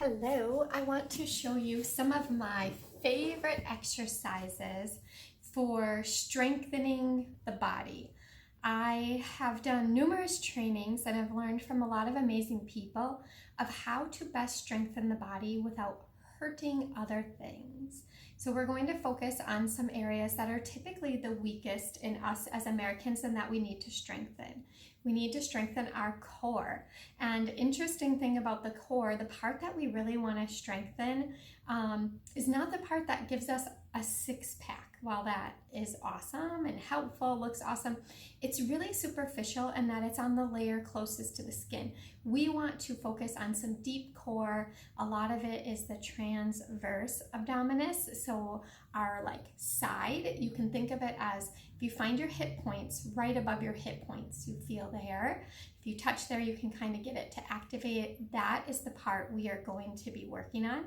Hello, I want to show you some of my favorite exercises for strengthening the body. I have done numerous trainings and I've learned from a lot of amazing people of how to best strengthen the body without hurting other things. So we're going to focus on some areas that are typically the weakest in us as Americans and that we need to strengthen. We need to strengthen our core. And interesting thing about the core, the part that we really want to strengthen is not the part that gives us a six-pack. While that is awesome and helpful, looks awesome, it's really superficial in that it's on the layer closest to the skin. We want to focus on some deep core. A lot of it is the transverse abdominis, so our side. You can think of it as if you find your hip points right above your hip points, you feel there. If you touch there, you can kind of get it to activate. That is the part we are going to be working on.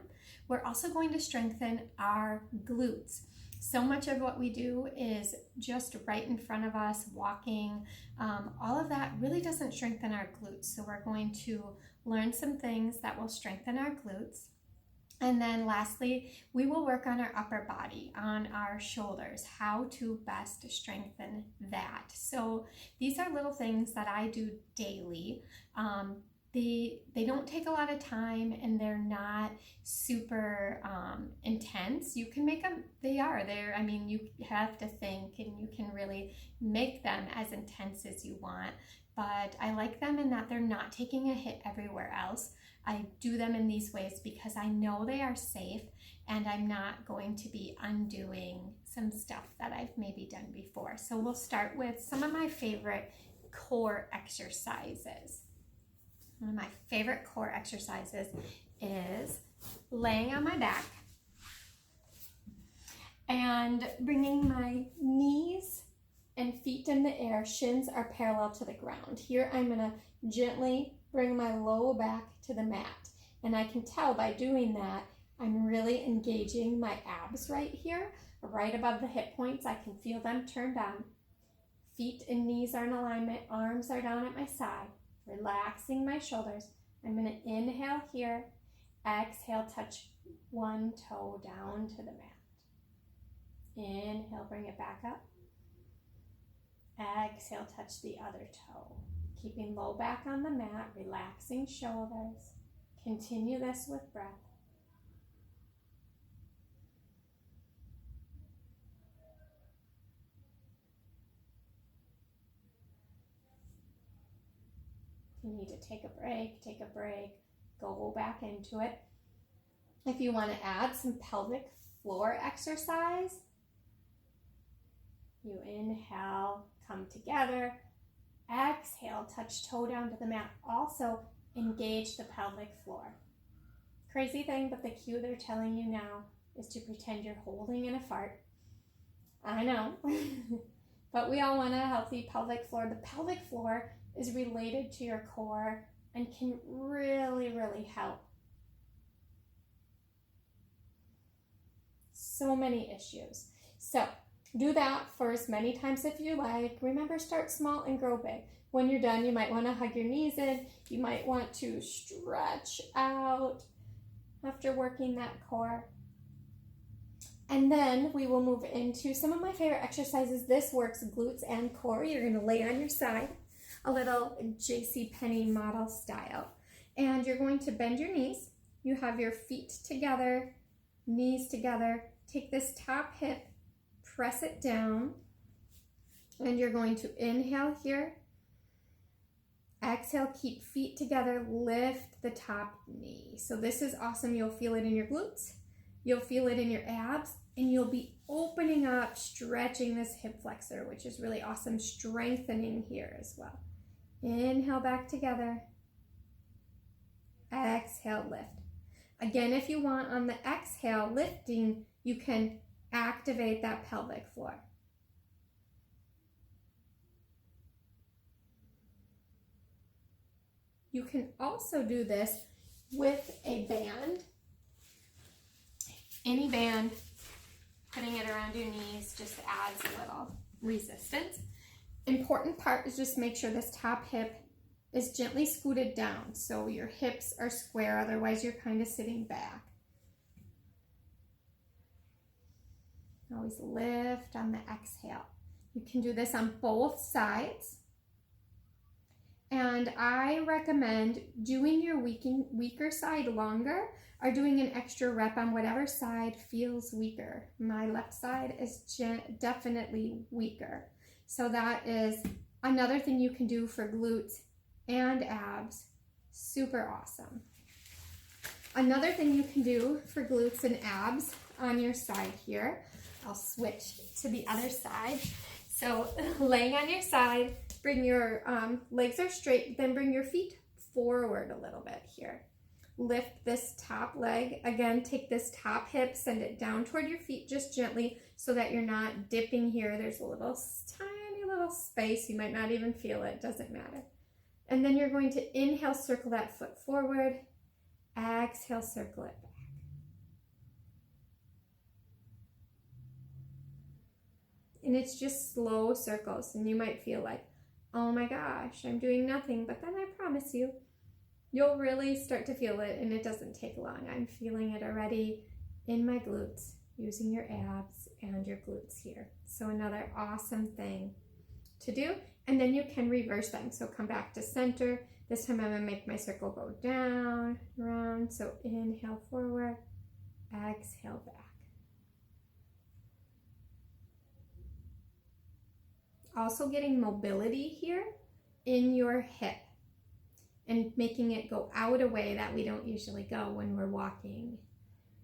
We're also going to strengthen our glutes. So much of what we do is just right in front of us, walking. All of that really doesn't strengthen our glutes. So we're going to learn some things that will strengthen our glutes. And then lastly, we will work on our upper body, on our shoulders, how to best strengthen that. So these are little things that I do daily. They don't take a lot of time and they're not super intense. You can make them, I mean, you have to think and you can really make them as intense as you want. But I like them in that they're not taking a hit everywhere else. I do them in these ways because I know they are safe and I'm not going to be undoing some stuff that I've maybe done before. So we'll start with some of my favorite core exercises. One of my favorite core exercises is laying on my back and bringing my knees and feet in the air. Shins are parallel to the ground. Here I'm going to gently bring my low back to the mat. And I can tell by doing that, I'm really engaging my abs right here, right above the hip points. I can feel them turned on. Feet and knees are in alignment. Arms are down at my side. Relaxing my shoulders. I'm going to inhale here. Exhale, touch one toe down to the mat. Inhale, bring it back up. Exhale, touch the other toe. Keeping low back on the mat, relaxing shoulders. Continue this with breath. If you need to take a break, go back into it. If you want to add some pelvic floor exercise, you inhale, come together. Exhale, touch toe down to the mat. Also, engage the pelvic floor. Crazy thing, but the cue they're telling you now is to pretend you're holding in a fart. I know, but we all want a healthy pelvic floor. The pelvic floor is related to your core and can really, really help. So many issues. So do that for as many times if you like. Remember, start small and grow big. When you're done, you might want to hug your knees in. You might want to stretch out after working that core. And then we will move into some of my favorite exercises. This works glutes and core. You're going to lay on your side, a little JCPenney model style. And you're going to bend your knees. You have your feet together, knees together. Take this top hip, press it down, and you're going to inhale here. Exhale, keep feet together, lift the top knee. So this is awesome. You'll feel it in your glutes, you'll feel it in your abs, and you'll be opening up, stretching this hip flexor, which is really awesome, strengthening here as well. Inhale back together. Exhale, lift. Again, if you want on the exhale, lifting, you can activate that pelvic floor. You can also do this with a band, any band. Putting it around your knees just adds a little resistance. Important part is just make sure this top hip is gently scooted down. So your hips are square, otherwise you're kind of sitting back. Always lift on the exhale. You can do this on both sides. And I recommend doing your weaker side longer or doing an extra rep on whatever side feels weaker. My left side is definitely weaker. So that is another thing you can do for glutes and abs. Super awesome. Another thing you can do for glutes and abs on your side here, I'll switch to the other side. So laying on your side, bring your legs are straight, then bring your feet forward a little bit here. Lift this top leg. Again, take this top hip, send it down toward your feet just gently so that you're not dipping here. There's a little tiny little space. You might not even feel it. Doesn't matter. And then you're going to inhale, circle that foot forward. Exhale, circle it back. And it's just slow circles. And you might feel like, oh my gosh, I'm doing nothing. But then I promise you, you'll really start to feel it, and it doesn't take long. I'm feeling it already in my glutes, using your abs and your glutes here. So another awesome thing to do. And then you can reverse them. So come back to center. This time I'm gonna make my circle go down, around. So inhale forward, exhale back. Also getting mobility here in your hip and making it go out a way that we don't usually go when we're walking,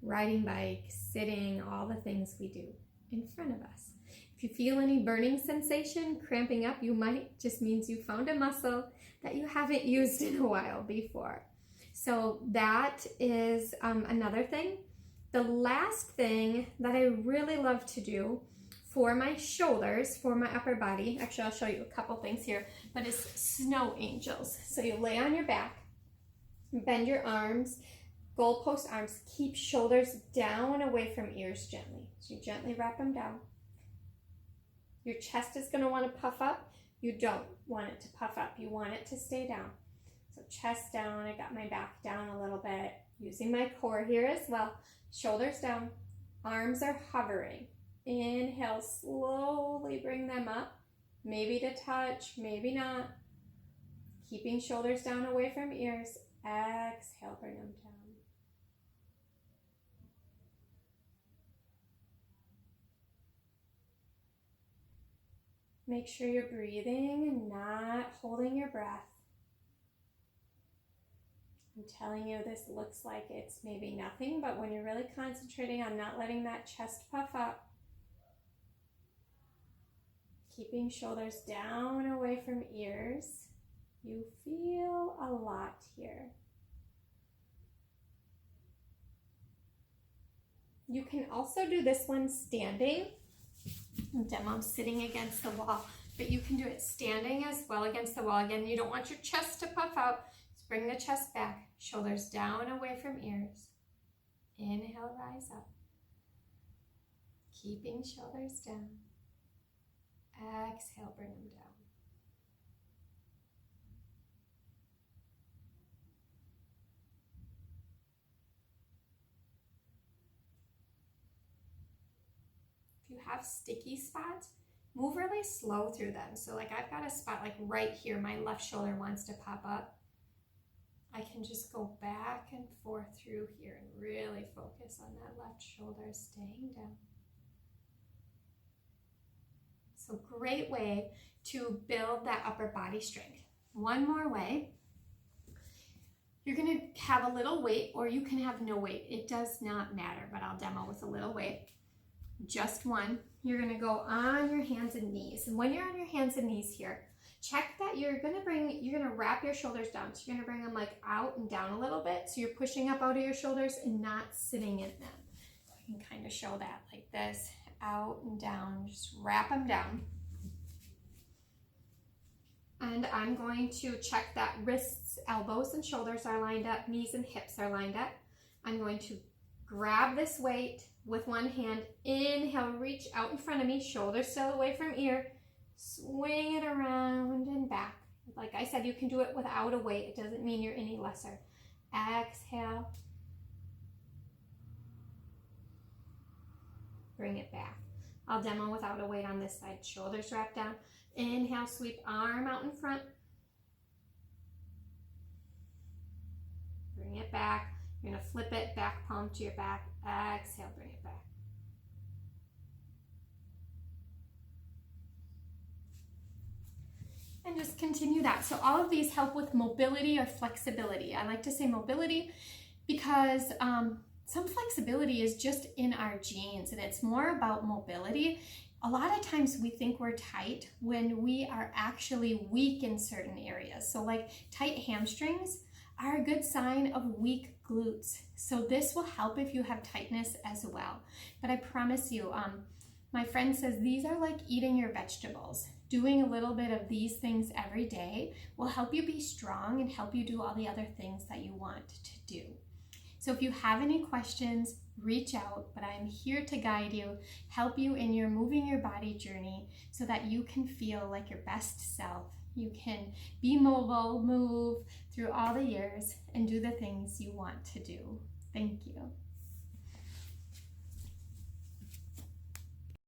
riding bikes, sitting, all the things we do in front of us. If you feel any burning sensation, cramping up, you might just means you found a muscle that you haven't used in a while before. So that is another thing. The last thing that I really love to do for my shoulders, for my upper body, actually I'll show you a couple things here, but it's snow angels. So you lay on your back, bend your arms, goalpost arms, keep shoulders down away from ears gently. So you gently wrap them down. Your chest is gonna wanna puff up. You don't want it to puff up, you want it to stay down. So chest down, I got my back down a little bit, using my core here as well. Shoulders down, arms are hovering. Inhale, slowly bring them up, maybe to touch, maybe not. Keeping shoulders down away from ears. Exhale, bring them down. Make sure you're breathing and not holding your breath. I'm telling you, this looks like it's maybe nothing, but when you're really concentrating on not letting that chest puff up, keeping shoulders down away from ears, you feel a lot here. You can also do this one standing. Demo sitting against the wall, but you can do it standing as well against the wall. Again, you don't want your chest to puff out. Just bring the chest back, shoulders down away from ears. Inhale, rise up. Keeping shoulders down. Exhale, bring them down. If you have sticky spots, move really slow through them. So like I've got a spot like right here, my left shoulder wants to pop up. I can just go back and forth through here and really focus on that left shoulder staying down. So great way to build that upper body strength. One more way. You're gonna have a little weight, or you can have no weight. It does not matter, but I'll demo with a little weight. Just one. You're gonna go on your hands and knees. And when you're on your hands and knees here, check that you're gonna wrap your shoulders down. So you're gonna bring them like out and down a little bit. So you're pushing up out of your shoulders and not sitting in them. I can kind of show that like this. Out and down, just wrap them down. And I'm going to check that wrists, elbows, and shoulders are lined up, knees and hips are lined up. I'm going to grab this weight with one hand, inhale, reach out in front of me, shoulders still away from ear, swing it around and back. like I said, you can do it without a weight. It doesn't mean you're any lesser. Exhale. Bring it back. I'll demo without a weight on this side. Shoulders wrap down. Inhale, sweep arm out in front. Bring it back. You're going to flip it, back palm to your back. Exhale, bring it back. And just continue that. So all of these help with mobility or flexibility. I like to say mobility because some flexibility is just in our genes, and it's more about mobility. A lot of times we think we're tight when we are actually weak in certain areas. So like tight hamstrings are a good sign of weak glutes. So this will help if you have tightness as well. But I promise you, my friend says these are like eating your vegetables. Doing a little bit of these things every day will help you be strong and help you do all the other things that you want to do. So if you have any questions, reach out, but I'm here to guide you, help you in your moving your body journey so that you can feel like your best self. You can be mobile, move through all the years, and do the things you want to do. Thank you.